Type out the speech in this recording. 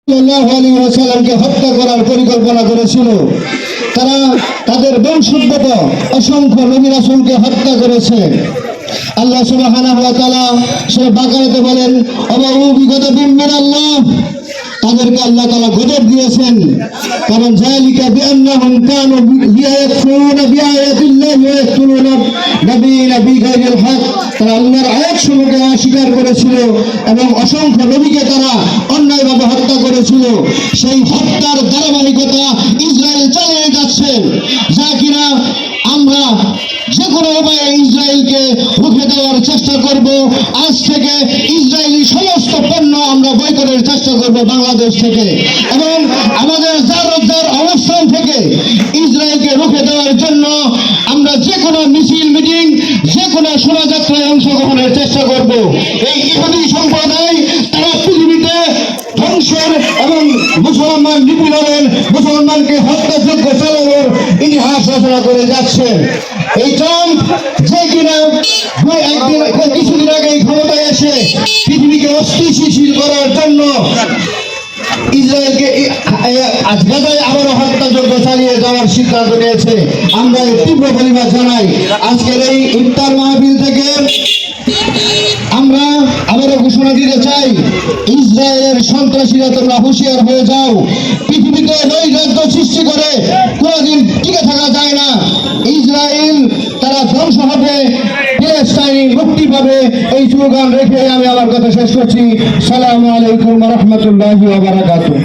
সাল্লাল্লাহু আলাইহি ওয়াসাল্লামকে হত্যা করার পরিকল্পনা করেছিল। তারা তাদের বংশোদ্ভূত অসংখ্য নবী রাসূলকে হত্যা করেছে। আল্লাহ সুবহানাহু ওয়া তাআলা সূরা বাকারাতে বলেন, আবাউ বিগদাবিন মিনাল্লাহ, তাদেরকে আল্লাহ তাআলা গজব দিয়েছেন। কারণ যালিকা বিআন্নাহুম কানু ইয়াকফুরুনা বিআয়াতিল্লাহি ওয়া ইয়াকতুলুনা নাবিয়্যানা বিগাইরিল হক, তারা আল্লাহর আয়াতসমূহকে অস্বীকার করেছিল এবং অসংখ্য নবীকে তারা অন্যায়ভাবে হত্যা করেছিল। সেই হত্যার ধারাবাহিকতা ইসরায়েল চালিয়ে যাচ্ছে, যা কিনা আমরা যে কোনো উপায়ে ইসরায়েলকে রুখে দেওয়ার চেষ্টা করব। আজ থেকে ইসরায়েলি সমস্ত পণ্য আমরা বয়কটের চেষ্টা করব বাংলাদেশ থেকে, এবং আমাদের যার অবস্থান থেকে ইসরায়েলকে রুখে দেওয়ার জন্য আমরা যে কোনো মিছিল মিটিং, যে কোনো শোভাযাত্রায় অংশগ্রহণের চেষ্টা করব। এই ইহুদি সম্প্রদায় তারা পৃথিবীতে ধ্বংসের এবং মুসলমান নিপীড়নের, মুসলমানকে হত্যাযজ্ঞ চালানোর ইতিহাস রচনা করে যাচ্ছে। এই ট্রাম্প যে কিনা কিছুদিন আগে ক্ষমতায় এসে পৃথিবীকে অস্থিতিশীল করার জন্য ইসরায়েলকে গাজায় আবারও হত্যাযজ্ঞ চালিয়ে যাওয়ার সিদ্ধান্ত নিয়েছে। আমরা এই তীব্র প্রতিবাদ জানাই। আজকের এই ইফতার মাহফিল থেকে আমরা আবারও ঘোষণা দিতে চাই, ইসরায়েলের সন্ত্রাসীরা তোমরা হুঁশিয়ার হয়ে যাও। পৃথিবীতে নৈরাজ্য সৃষ্টি করে কোনোদিন টিকে থাকা যায় না। ইসরায়েল তারা ধ্বংস হবে, ফিলিস্তিনি মুক্তি পাবে, এই স্লোগান রেখে আমি আমার কথা শেষ করছি। আসসালামু আলাইকুম ওয়া রাহমাতুল্লাহি ওয়া বারাকাতুহু।